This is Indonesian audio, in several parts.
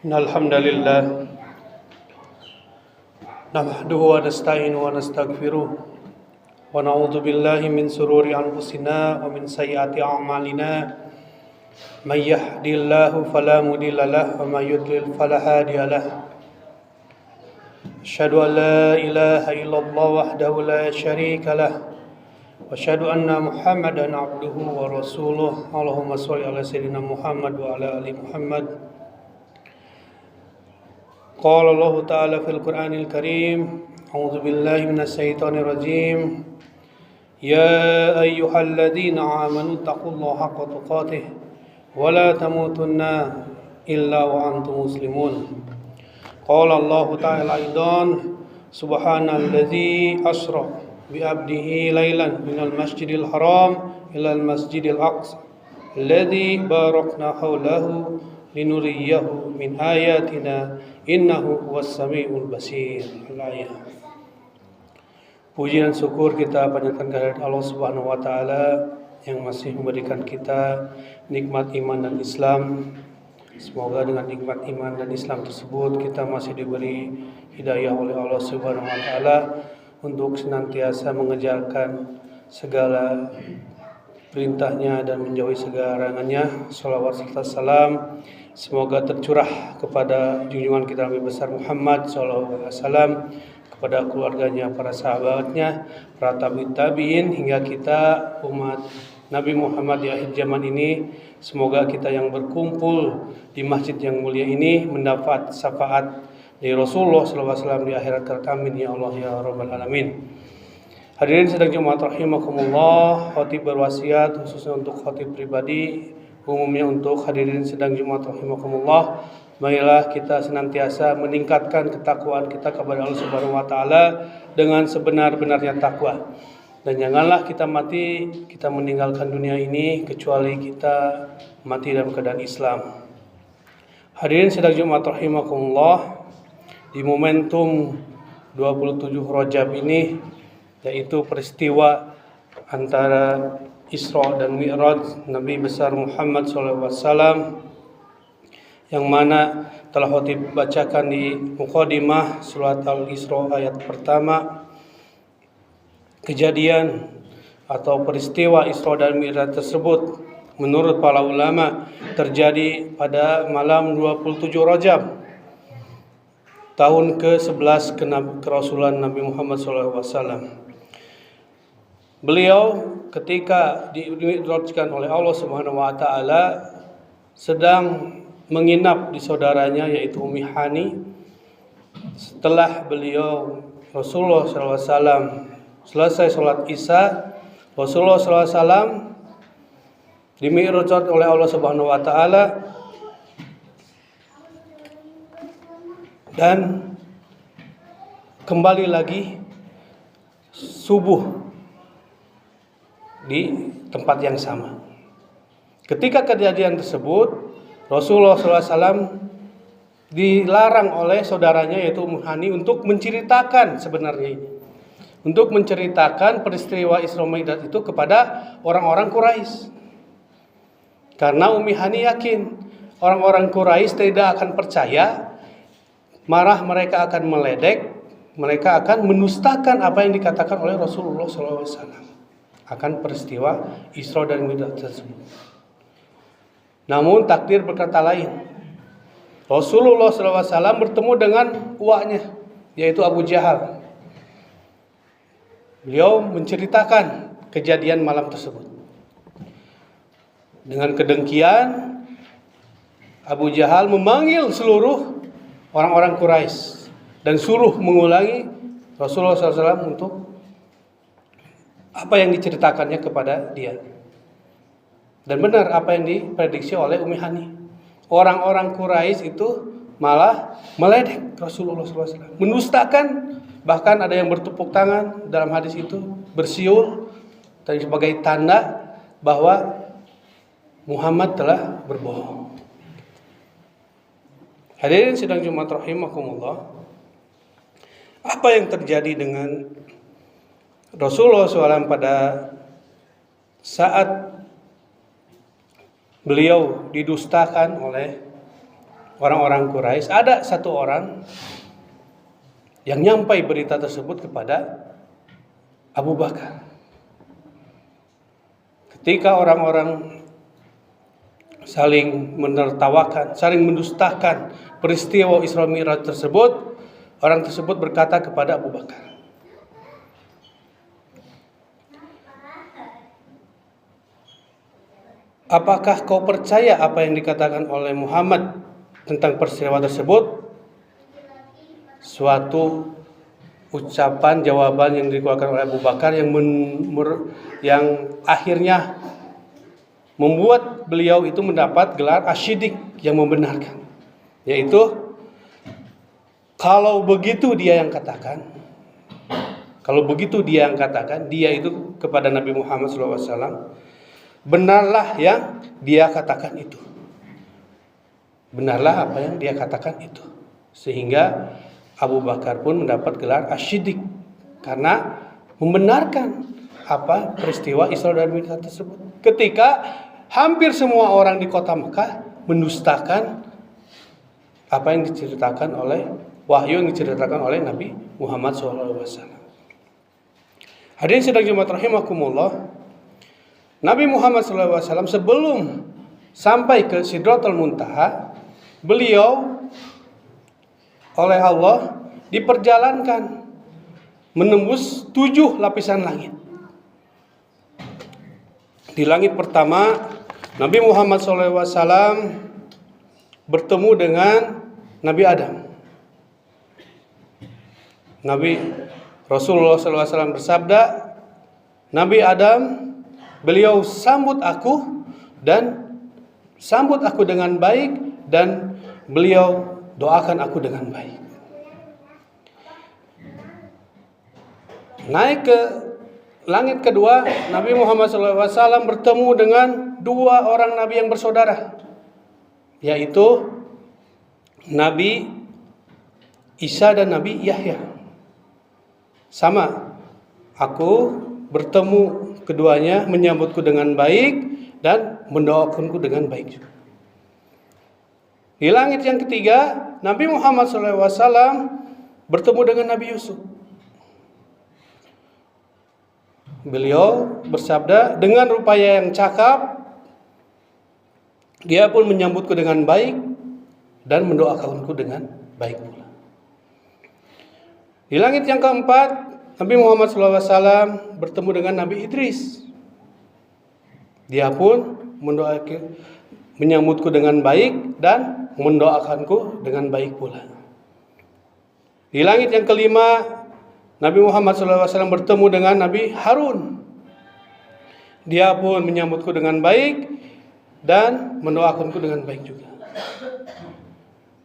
Alhamdulillah nahmaduhu wa nasta'inuhu wa nastaghfiruh wa na'udzu billahi min sururi anfusina wa min sayyiati a'malina may yahdihillahu fala mudilla lahu wa may yudlil fala hadiya lahu asyhadu an la ilaha illallah wahdahu la syarika lahu wa asyhadu anna Muhammadan abduhu wa rasuluh. Allahumma shalli ala sayyidina Muhammad wa ala ali Muhammad. Qala Allah Ta'ala fil Qur'anil Karim, a'udzu billahi minasy syaithanir rajim. Ya ayyuhalladzina amanu taqullaha haqqa tuqatih wa la tamutunna illa wa antum muslimun. Qala Allah Ta'ala aidan, subhanalladzi asra bi 'abdihi lailan minal masjidil haram ilal masjidil aqsa alladzi barakna haulahu linuriyahu min ayatina innahu huwas samiul basir. Al-ayah. Puji dan syukur kita panjatkan kehadirat Allah Subhanahu wa taala yang masih memberikan kita nikmat iman dan Islam. Semoga dengan nikmat iman dan Islam tersebut kita masih diberi hidayah oleh Allah Subhanahu wa taala untuk senantiasa mengejarkan segala perintahnya dan menjauhi segala larangannya. Shalawat serta salam semoga tercurah kepada junjungan kita Nabi besar Muhammad SAW, kepada keluarganya, para sahabatnya, para tabi'in hingga kita umat Nabi Muhammad di akhir zaman ini. Semoga kita yang berkumpul di masjid yang mulia ini mendapat syafaat dari Rasulullah SAW di akhirat kelak. Amin ya Allah ya Rabbal Alamin. Hadirin sedang Jumat rahimakumullah, khatib berwasiat khususnya untuk khatib pribadi, umumnya untuk hadirin sedang Jumat rahimakumullah. Marilah kita senantiasa meningkatkan ketakwaan kita kepada Allah Subhanahu wa taala dengan sebenar-benarnya takwa. Dan janganlah kita meninggalkan dunia ini kecuali kita mati dalam keadaan Islam. Hadirin sedang Jumat rahimakumullah, di momentum 27 Rajab ini, yaitu peristiwa antara Isra dan Mi'raj Nabi besar Muhammad SAW, yang mana telah khatib bacakan di Muqaddimah surat Al-Isra ayat pertama. Kejadian atau peristiwa Isra dan Mi'raj tersebut menurut para ulama terjadi pada malam 27 Rajab tahun ke-11 kerasulan Nabi Muhammad SAW. Beliau ketika dimi'rajkan oleh Allah Subhanahu wa taala sedang menginap di saudaranya yaitu Ummi Hani. Setelah beliau Rasulullah SAW selesai sholat Isya, Rasulullah SAW dimi'rajkan oleh Allah Subhanahu wa taala dan kembali lagi subuh di tempat yang sama. Ketika kejadian tersebut, Rasulullah SAW dilarang oleh saudaranya yaitu Ummu Hani untuk menceritakan sebenarnya ini, untuk menceritakan peristiwa Isra Mi'raj itu kepada orang-orang Quraisy. Karena Ummi Hani yakin orang-orang Quraisy tidak akan percaya, marah mereka akan meledek, mereka akan menustakan apa yang dikatakan oleh Rasulullah SAW akan peristiwa Isra dan Mi'raj tersebut. Namun takdir berkata lain. Rasulullah SAW bertemu dengan uaknya yaitu Abu Jahal. Beliau menceritakan kejadian malam tersebut. Dengan kedengkian, Abu Jahal memanggil seluruh orang-orang Quraisy dan suruh mengulangi Rasulullah SAW untuk apa yang diceritakannya kepada dia. Dan benar apa yang diprediksi oleh Ummi Hani. Orang-orang Quraisy itu malah meledek Rasulullah SAW, menustakan, bahkan ada yang bertepuk tangan dalam hadis itu, bersiul tadi sebagai tanda bahwa Muhammad telah berbohong. Hadirin sidang Jumat rahimakumullah, apa yang terjadi dengan Rasulullah SAW pada saat beliau didustakan oleh orang-orang Quraisy, ada satu orang yang nyampai berita tersebut kepada Abu Bakar. Ketika orang-orang saling menertawakan, saling mendustakan peristiwa Isra Mi'raj tersebut, orang tersebut berkata kepada Abu Bakar, apakah kau percaya apa yang dikatakan oleh Muhammad tentang peristiwa tersebut? Suatu ucapan jawaban yang dikeluarkan oleh Abu Bakar yang akhirnya membuat beliau itu mendapat gelar Asy-Syiddiq, yang membenarkan, yaitu kalau begitu dia yang katakan, dia itu kepada Nabi Muhammad SAW, benarlah yang dia katakan itu. Benarlah apa yang dia katakan itu. Sehingga Abu Bakar pun mendapat gelar Asy-Syiddiq karena membenarkan apa peristiwa Isra dan Mi'raj tersebut. Ketika hampir semua orang di kota Mekah mendustakan apa yang diceritakan oleh wahyu yang diceritakan oleh Nabi Muhammad SAW. Hadirin sidang Jumat rahimakumullah, Nabi Muhammad SAW sebelum sampai ke Sidratul Muntaha, beliau oleh Allah diperjalankan menembus 7 lapisan langit. Di langit pertama, Nabi Muhammad SAW bertemu dengan Nabi Adam. Nabi Rasulullah SAW bersabda, Nabi Adam, beliau sambut aku dengan baik, dan beliau doakan aku dengan baik. Naik ke langit kedua, Nabi Muhammad SAW bertemu dengan 2 orang Nabi yang bersaudara, yaitu Nabi Isa dan Nabi Yahya. Sama, aku bertemu keduanya, menyambutku dengan baik dan mendoakanku dengan baik juga. Di langit yang ketiga, Nabi Muhammad SAW bertemu dengan Nabi Yusuf. Beliau bersabda, dengan rupanya yang cakap, dia pun menyambutku dengan baik dan mendoakanku dengan baik pula. Di langit yang keempat, Nabi Muhammad SAW bertemu dengan Nabi Idris. Dia pun menyambutku dengan baik dan mendoakanku dengan baik pula. Di langit yang kelima, Nabi Muhammad SAW bertemu dengan Nabi Harun. Dia pun menyambutku dengan baik dan mendoakanku dengan baik juga.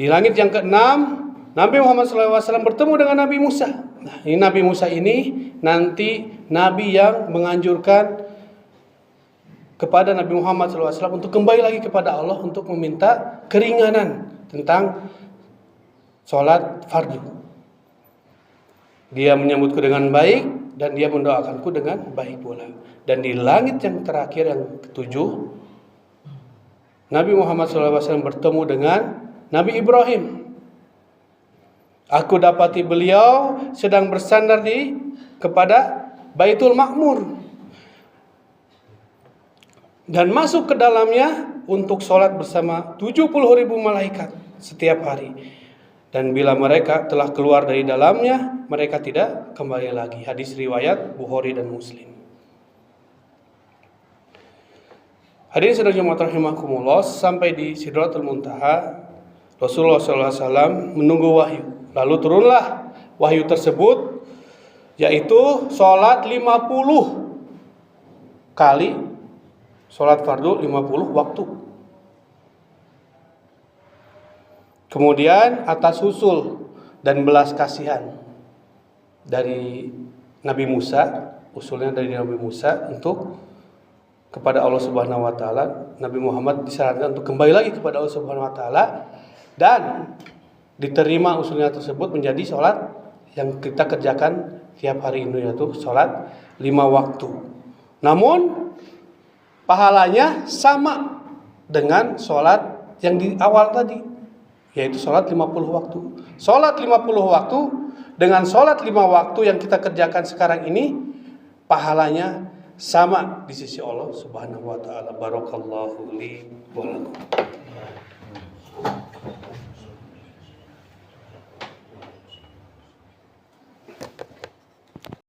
Di langit yang keenam, Nabi Muhammad SAW bertemu dengan Nabi Musa. Nah, ini Nabi Musa ini nanti Nabi yang menganjurkan kepada Nabi Muhammad SAW untuk kembali lagi kepada Allah untuk meminta keringanan tentang sholat fardu. Dia menyambutku dengan baik dan dia mendoakanku dengan baik pula. Dan di langit yang terakhir, yang ketujuh, Nabi Muhammad SAW bertemu dengan Nabi Ibrahim. Aku dapati beliau sedang bersandar kepada Baitul Ma'mur dan masuk ke dalamnya untuk sholat bersama 70.000 malaikat setiap hari. Dan bila mereka telah keluar dari dalamnya, mereka tidak kembali lagi. Hadis riwayat Bukhari dan Muslim. Hadirin sedang Jumat rahimakumullah, sampai di Sidratul Muntaha, Rasulullah SAW menunggu wahyu. Lalu turunlah wahyu tersebut, yaitu sholat 50 kali, sholat fardu 50 waktu. Kemudian atas usul dan belas kasihan dari Nabi Musa, usulnya dari Nabi Musa untuk kepada Allah Subhanahu wa taala, Nabi Muhammad disarankan untuk kembali lagi kepada Allah Subhanahu wa taala dan diterima usulnya tersebut menjadi sholat yang kita kerjakan tiap hari ini, yaitu sholat 5 waktu. Namun pahalanya sama dengan sholat yang di awal tadi, yaitu sholat 50 waktu. Sholat 50 waktu dengan sholat 5 waktu yang kita kerjakan sekarang ini, pahalanya sama di sisi Allah Subhanahu wa taala. Barakallahu li wa lakum.